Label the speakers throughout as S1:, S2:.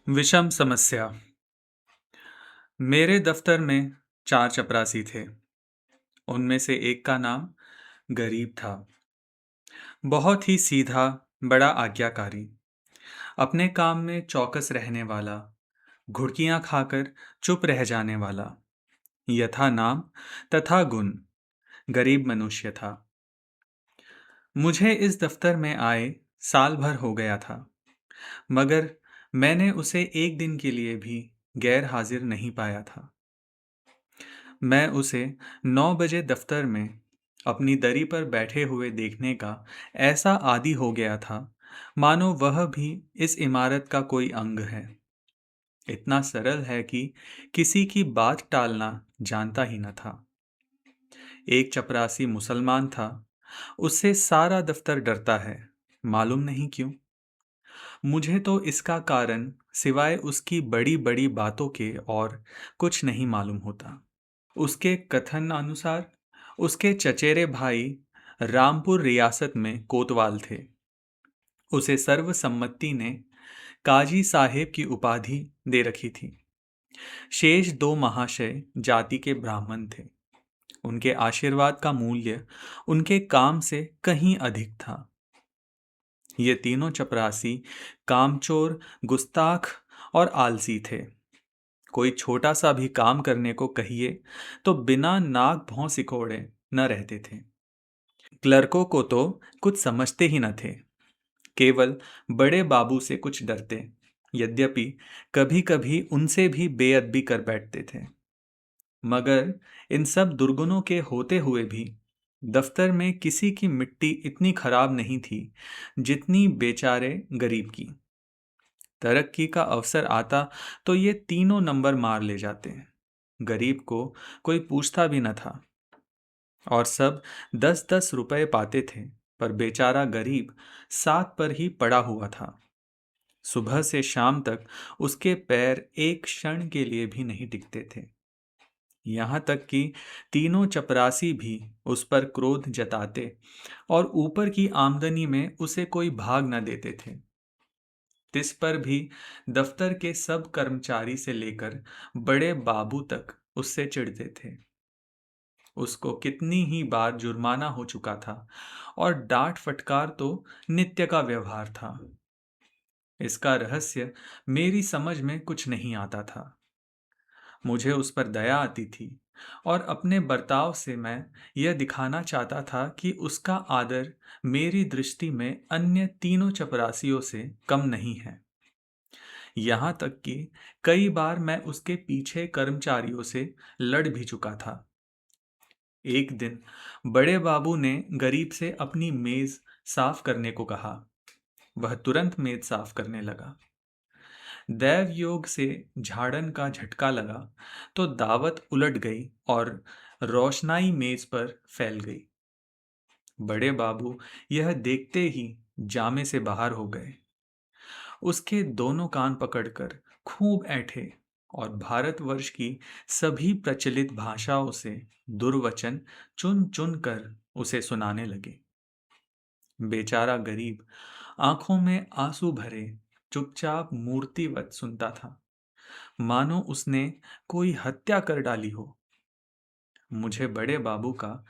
S1: विषम समस्या। मेरे दफ्तर में 4 चपरासी थे। उनमें से एक का नाम गरीब था। बहुत ही सीधा, बड़ा आज्ञाकारी, अपने काम में चौकस रहने वाला, घुड़कियां खाकर चुप रह जाने वाला, यथा नाम तथा गुण गरीब मनुष्य था। मुझे इस दफ्तर में आए साल भर हो गया था, मगर मैंने उसे एक दिन के लिए भी गैर हाजिर नहीं पाया था। मैं उसे 9 बजे दफ्तर में अपनी दरी पर बैठे हुए देखने का ऐसा आदी हो गया था, मानो वह भी इस इमारत का कोई अंग है। इतना सरल है कि किसी की बात टालना जानता ही न था। एक चपरासी मुसलमान था। उससे सारा दफ्तर डरता है, मालूम नहीं क्यों। मुझे तो इसका कारण सिवाय उसकी बड़ी बड़ी बातों के और कुछ नहीं मालूम होता। उसके कथन अनुसार उसके चचेरे भाई रामपुर रियासत में कोतवाल थे। उसे सर्वसम्मति ने काजी साहेब की उपाधि दे रखी थी। शेष दो महाशय जाति के ब्राह्मण थे। उनके आशीर्वाद का मूल्य उनके काम से कहीं अधिक था। ये तीनों चपरासी कामचोर, गुस्ताख और आलसी थे। कोई छोटा सा भी काम करने को कहिए तो बिना नाक भौं सिकोड़े न रहते थे। क्लर्कों को तो कुछ समझते ही न थे, केवल बड़े बाबू से कुछ डरते। यद्यपि कभी कभी उनसे भी बेअदबी कर बैठते थे, मगर इन सब दुर्गुणों के होते हुए भी दफ्तर में किसी की मिट्टी इतनी खराब नहीं थी जितनी बेचारे गरीब की। तरक्की का अवसर आता तो ये तीनों नंबर मार ले जाते। गरीब को कोई पूछता भी न था और सब 10-10 रुपए पाते थे, पर बेचारा गरीब 7 पर ही पड़ा हुआ था। सुबह से शाम तक उसके पैर एक क्षण के लिए भी नहीं टिकते थे। यहाँ तक कि तीनों चपरासी भी उस पर क्रोध जताते और ऊपर की आमदनी में उसे कोई भाग न देते थे। तिस पर भी दफ्तर के सब कर्मचारी से लेकर बड़े बाबू तक उससे चिढ़ते थे। उसको कितनी ही बार जुर्माना हो चुका था और डांट फटकार तो नित्य का व्यवहार था। इसका रहस्य मेरी समझ में कुछ नहीं आता था। मुझे उस पर दया आती थी और अपने बर्ताव से मैं यह दिखाना चाहता था कि उसका आदर मेरी दृष्टि में अन्य तीनों चपरासियों से कम नहीं है। यहाँ तक कि कई बार मैं उसके पीछे कर्मचारियों से लड़ भी चुका था। एक दिन बड़े बाबू ने गरीब से अपनी मेज साफ करने को कहा। वह तुरंत मेज साफ करने लगा। दैव योग से झाड़न का झटका लगा तो दावत उलट गई और रोशनाई मेज पर फैल गई। बड़े बाबू यह देखते ही जामे से बाहर हो गए। उसके दोनों कान पकड़कर खूब ऐंठे और भारतवर्ष की सभी प्रचलित भाषाओं से दुर्वचन चुन चुन कर उसे सुनाने लगे। बेचारा गरीब आंखों में आंसू भरे चुपचाप मूर्तिवत सुनता था, मानो उसने कोई हत्या कर डाली हो। मुझे बड़े बाबू का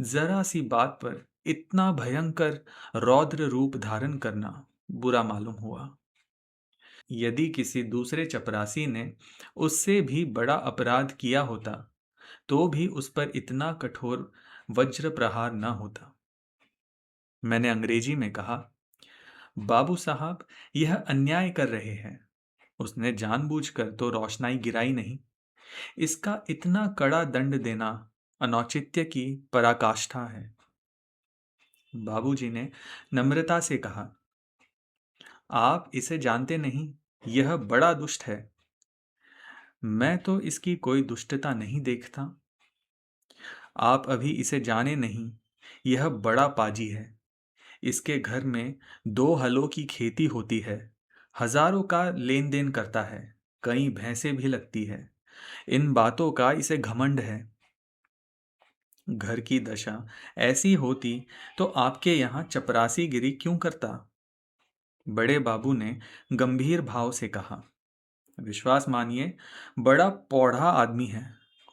S1: जरा सी बात पर इतना भयंकर रौद्र रूप धारण करना बुरा मालूम हुआ। यदि किसी दूसरे चपरासी ने उससे भी बड़ा अपराध किया होता तो भी उस पर इतना कठोर वज्र प्रहार न होता। मैंने अंग्रेजी में कहा, बाबू साहब, यह अन्याय कर रहे हैं। उसने जानबूझकर तो रोशनाई गिराई नहीं। इसका इतना कड़ा दंड देना अनौचित्य की पराकाष्ठा है। बाबूजी ने नम्रता से कहा, आप इसे जानते नहीं, यह बड़ा दुष्ट है। मैं तो इसकी कोई दुष्टता नहीं देखता। आप अभी इसे जाने नहीं, यह बड़ा पाजी है। इसके घर में 2 हलों की खेती होती है, हजारों का लेन देन करता है, कई भैंसें भी लगती है। इन बातों का इसे घमंड है। घर की दशा ऐसी होती तो आपके यहाँ चपरासी गिरी क्यों करता? बड़े बाबू ने गंभीर भाव से कहा। विश्वास मानिए, बड़ा पौधा आदमी है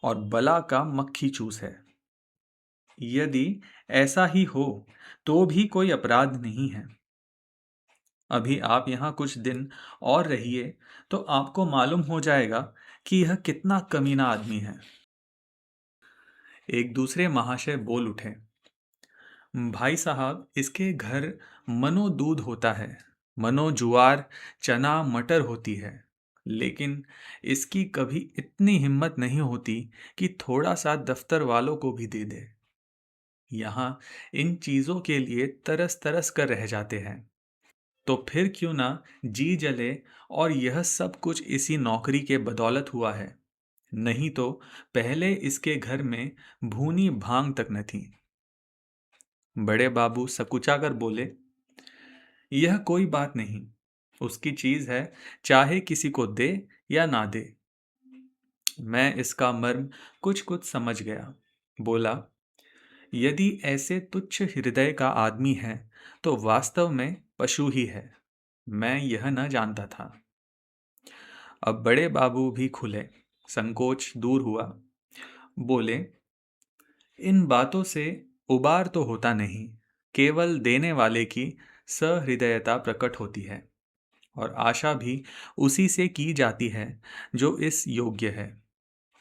S1: और बला का मक्खी चूस है। यदि ऐसा ही हो तो भी कोई अपराध नहीं है। अभी आप यहाँ कुछ दिन और रहिए तो आपको मालूम हो जाएगा कि यह कितना कमीना आदमी है। एक दूसरे महाशय बोल उठे, भाई साहब, इसके घर मनो दूध होता है, मनो जुआर, चना, मटर होती है, लेकिन इसकी कभी इतनी हिम्मत नहीं होती कि थोड़ा सा दफ्तर वालों को भी दे दे। यहाँ इन चीजों के लिए तरस तरस कर रह जाते हैं। तो फिर क्यों ना जी जले, और यह सब कुछ इसी नौकरी के बदौलत हुआ है। नहीं तो पहले इसके घर में भूनी भांग तक न थी। बड़े बाबू सकुचा कर बोले, यह कोई बात नहीं, उसकी चीज है, चाहे किसी को दे या ना दे। मैं इसका मर्म कुछ कुछ समझ गया। बोला, यदि ऐसे तुच्छ हृदय का आदमी है तो वास्तव में पशु ही है। मैं यह न जानता था। अब बड़े बाबू भी खुले, संकोच दूर हुआ। बोले, इन बातों से उबार तो होता नहीं, केवल देने वाले की सहृदयता प्रकट होती है, और आशा भी उसी से की जाती है जो इस योग्य है।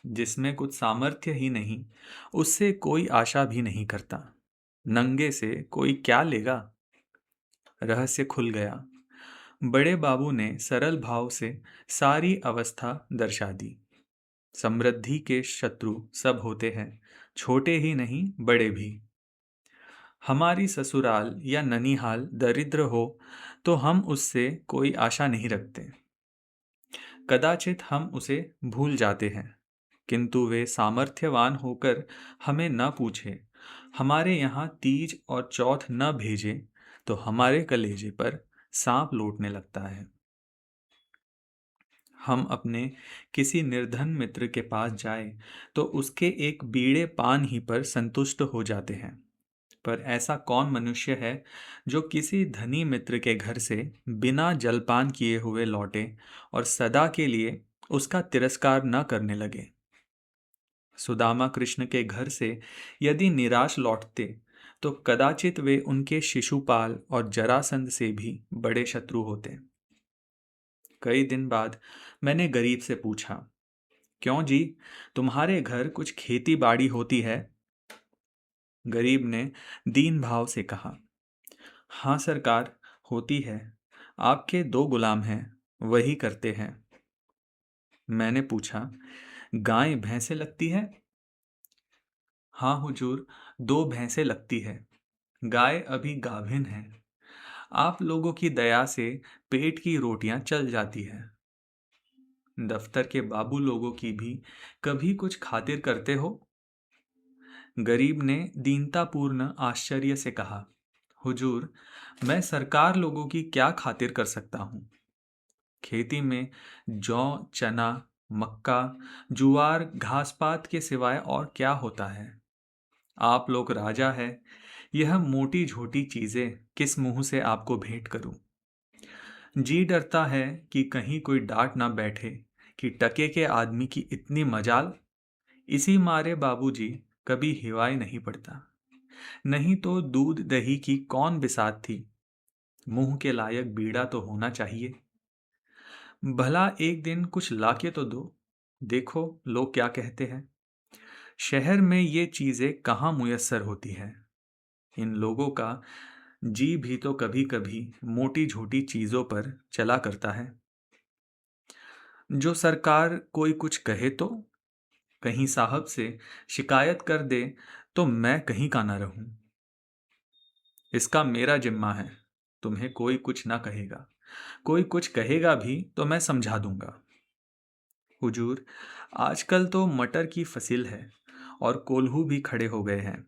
S1: जिसमें कुछ सामर्थ्य ही नहीं, उससे कोई आशा भी नहीं करता। नंगे से कोई क्या लेगा। रहस्य खुल गया। बड़े बाबू ने सरल भाव से सारी अवस्था दर्शा दी। समृद्धि के शत्रु सब होते हैं, छोटे ही नहीं बड़े भी। हमारी ससुराल या ननिहाल दरिद्र हो तो हम उससे कोई आशा नहीं रखते। कदाचित हम उसे भूल जाते हैं, किंतु वे सामर्थ्यवान होकर हमें न पूछे, हमारे यहाँ तीज और चौथ न भेजे, तो हमारे कलेजे पर सांप लौटने लगता है। हम अपने किसी निर्धन मित्र के पास जाए तो उसके एक बीड़े पान ही पर संतुष्ट हो जाते हैं। पर ऐसा कौन मनुष्य है जो किसी धनी मित्र के घर से बिना जलपान किए हुए लौटे और सदा के लिए उसका तिरस्कार न करने लगे। सुदामा कृष्ण के घर से यदि निराश लौटते तो कदाचित वे उनके शिशुपाल और जरासंध से भी बड़े शत्रु होते। कई दिन बाद मैंने गरीब से पूछा, क्यों जी, तुम्हारे घर कुछ खेती बाड़ी होती है? गरीब ने दीन भाव से कहा, हाँ सरकार, होती है। आपके दो गुलाम हैं, वही करते हैं। मैंने पूछा, गाय भैंसे लगती है? हाँ हुजूर, दो भैंसे लगती है। गाय अभी गाभिन है। आप लोगों की दया से पेट की रोटियां चल जाती है। दफ्तर के बाबू लोगों की भी कभी कुछ खातिर करते हो? गरीब ने दीनतापूर्ण आश्चर्य से कहा, हुजूर, मैं सरकार लोगों की क्या खातिर कर सकता हूँ। खेती में जौ, चना, मक्का, जुआर, घास पात के सिवाय और क्या होता है। आप लोग राजा है, यह मोटी झोटी चीजें किस मुंह से आपको भेंट करूं। जी डरता है कि कहीं कोई डांट ना बैठे कि टके के आदमी की इतनी मजाल। इसी मारे बाबूजी कभी हिवाए नहीं पड़ता। नहीं तो दूध दही की कौन बिसात थी। मुंह के लायक बीड़ा तो होना चाहिए। भला एक दिन कुछ लाके तो दो, देखो लोग क्या कहते हैं। शहर में ये चीजें कहाँ मुयस्सर होती हैं। इन लोगों का जी भी तो कभी कभी मोटी झोटी चीजों पर चला करता है। जो सरकार कोई कुछ कहे तो कहीं साहब से शिकायत कर दे तो मैं कहीं का ना रहूं। इसका मेरा जिम्मा है, तुम्हें कोई कुछ ना कहेगा। कोई कुछ कहेगा भी तो मैं समझा दूंगा। हुजूर, आजकल तो मटर की फसिल है और कोल्हू भी खड़े हो गए हैं।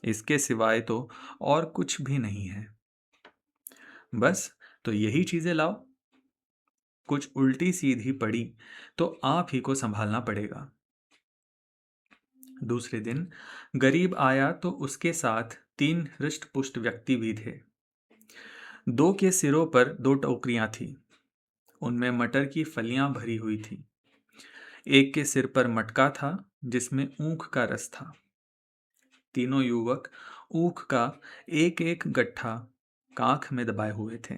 S1: इसके सिवाय तो और कुछ भी नहीं है। बस, तो यही चीजें लाओ। कुछ उल्टी सीधी पड़ी तो आप ही को संभालना पड़ेगा। दूसरे दिन गरीब आया तो उसके साथ तीन हृष्ट पुष्ट व्यक्ति भी थे। दो के सिरों पर दो टोकरियां थी। उनमें मटर की फलियां भरी हुई थी। एक के सिर पर मटका था जिसमें ऊख का रस था। तीनों युवक ऊख का एक एक गट्ठा कांख में दबाए हुए थे।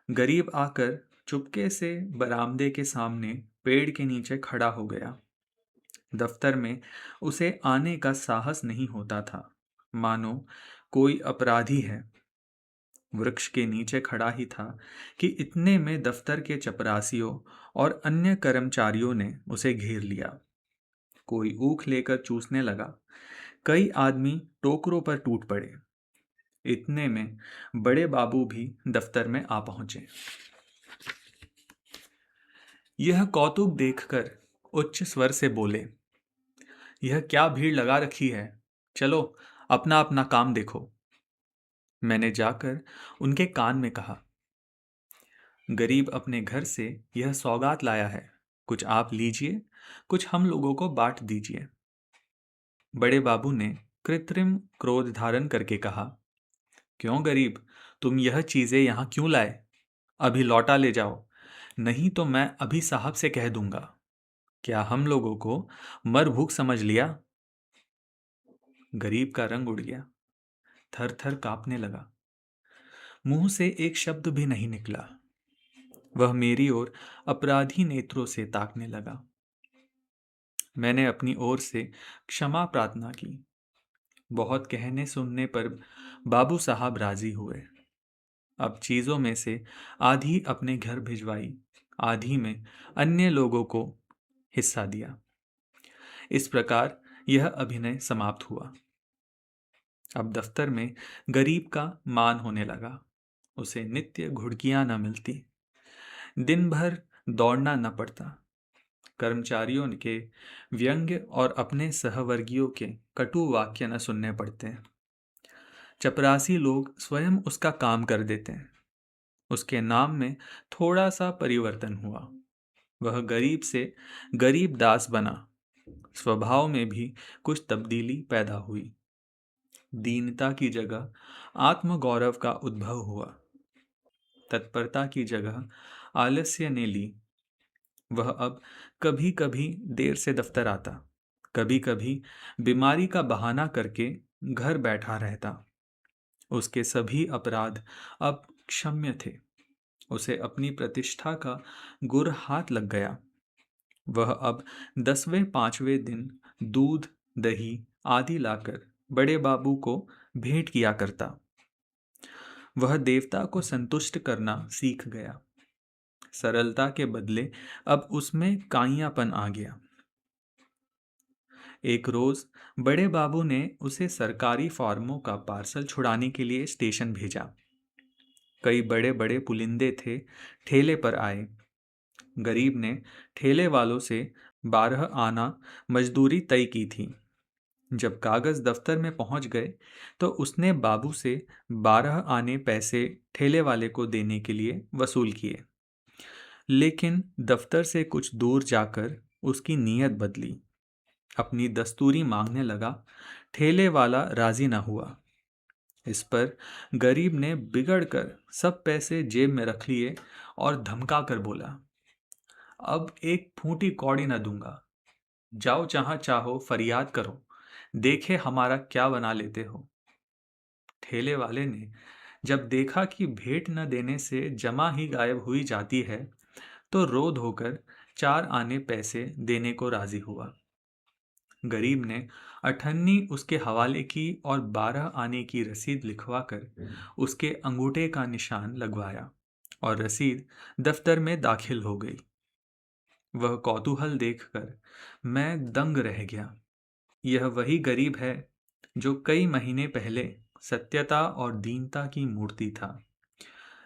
S1: गरीब आकर चुपके से बरामदे के सामने पेड़ के नीचे खड़ा हो गया। दफ्तर में उसे आने का साहस नहीं होता था, मानो कोई अपराधी है। वृक्ष के नीचे खड़ा ही था कि इतने में दफ्तर के चपरासियों और अन्य कर्मचारियों ने उसे घेर लिया। कोई ऊख लेकर चूसने लगा। कई आदमी टोकरों पर टूट पड़े। इतने में बड़े बाबू भी दफ्तर में आ पहुंचे। यह कौतुक देखकर उच्च स्वर से बोले, यह क्या भीड़ लगा रखी है? चलो अपना अपना काम देखो। मैंने जाकर उनके कान में कहा, गरीब अपने घर से यह सौगात लाया है, कुछ आप लीजिए, कुछ हम लोगों को बांट दीजिए। बड़े बाबू ने कृत्रिम क्रोध धारण करके कहा, क्यों गरीब, तुम यह चीजें यहां क्यों लाए? अभी लौटा ले जाओ, नहीं तो मैं अभी साहब से कह दूंगा। क्या हम लोगों को मर भूख समझ लिया? गरीब का रंग उड़ गया, थर थर कांपने लगा। मुंह से एक शब्द भी नहीं निकला। वह मेरी ओर अपराधी नेत्रों से ताकने लगा। मैंने अपनी ओर से क्षमा प्रार्थना की। बहुत कहने सुनने पर बाबू साहब राजी हुए। अब चीजों में से आधी अपने घर भिजवाई, आधी में अन्य लोगों को हिस्सा दिया। इस प्रकार यह अभिनय समाप्त हुआ। अब दफ्तर में गरीब का मान होने लगा। उसे नित्य घुड़कियां न मिलती, दिन भर दौड़ना न पड़ता। कर्मचारियों के व्यंग्य और अपने सहवर्गियों के कटु वाक्य न सुनने पड़ते हैं। चपरासी लोग स्वयं उसका काम कर देते हैं। उसके नाम में थोड़ा सा परिवर्तन हुआ। वह गरीब से गरीब दास बना। स्वभाव में भी कुछ तब्दीली पैदा हुई। दीनता की जगह आत्मगौरव का उद्भव हुआ। तत्परता की जगह आलस्य ने ली। वह अब कभी कभी देर से दफ्तर आता, कभी कभी बीमारी का बहाना करके घर बैठा रहता। उसके सभी अपराध अब क्षम्य थे। उसे अपनी प्रतिष्ठा का गुर हाथ लग गया। वह अब 10वें 5वें दिन दूध दही आदि लाकर बड़े बाबू को भेंट किया करता। वह देवता को संतुष्ट करना सीख गया। सरलता के बदले अब उसमें काइयापन आ गया। एक रोज बड़े बाबू ने उसे सरकारी फॉर्मों का पार्सल छुड़ाने के लिए स्टेशन भेजा। कई बड़े बड़े पुलिंदे थे, ठेले पर आए। गरीब ने ठेले वालों से 12 आना मजदूरी तय की थी। जब कागज दफ्तर में पहुंच गए तो उसने बाबू से 12 आने पैसे ठेले वाले को देने के लिए वसूल किए। लेकिन दफ्तर से कुछ दूर जाकर उसकी नीयत बदली। अपनी दस्तूरी मांगने लगा। ठेले वाला राजी ना हुआ। इस पर गरीब ने बिगड़कर सब पैसे जेब में रख लिए और धमका कर बोला, अब एक फूटी कौड़ी न दूंगा। जाओ जहां चाहो फरियाद करो, देखे हमारा क्या बना लेते हो। ठेले वाले ने जब देखा कि भेंट न देने से जमा ही गायब हुई जाती है, तो रोध होकर 4 आने पैसे देने को राजी हुआ। गरीब ने अठन्नी उसके हवाले की और 12 आने की रसीद लिखवाकर उसके अंगूठे का निशान लगवाया और रसीद दफ्तर में दाखिल हो गई। वह कौतूहल देखकर मैं दंग रह गया। यह वही गरीब है जो कई महीने पहले सत्यता और दीनता की मूर्ति था,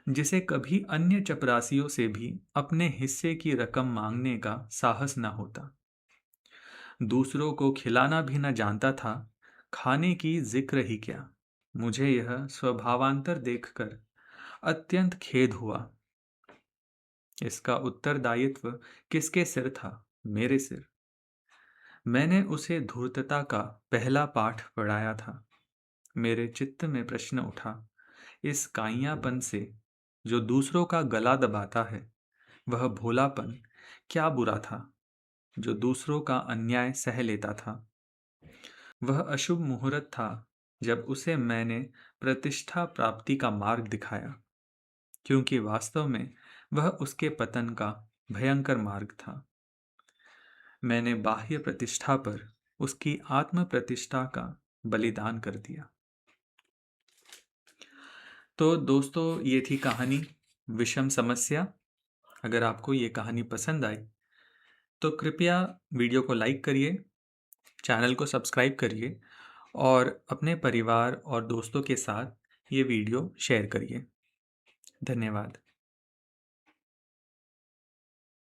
S1: जिसे कभी अन्य चपरासियों से भी अपने हिस्से की रकम मांगने का साहस न होता। दूसरों को खिलाना भी न जानता था, खाने की जिक्र ही क्या। मुझे यह स्वभावांतर देखकर अत्यंत खेद हुआ। इसका उत्तरदायित्व किसके सिर था? मेरे सिर। मैंने उसे धूर्तता का पहला पाठ पढ़ाया था। मेरे चित्त में प्रश्न उठा, इस काइयापन से जो दूसरों का गला दबाता है, वह भोलापन क्या बुरा था, जो दूसरों का अन्याय सह लेता था। वह अशुभ मुहूर्त था जब उसे मैंने प्रतिष्ठा प्राप्ति का मार्ग दिखाया, क्योंकि वास्तव में वह उसके पतन का भयंकर मार्ग था। मैंने बाह्य प्रतिष्ठा पर उसकी आत्म प्रतिष्ठा का बलिदान कर दिया। तो दोस्तों, ये थी कहानी विषम समस्या। अगर आपको ये कहानी पसंद आई तो कृपया वीडियो को लाइक करिए, चैनल को सब्सक्राइब करिए और अपने परिवार और दोस्तों के साथ ये वीडियो शेयर करिए। धन्यवाद।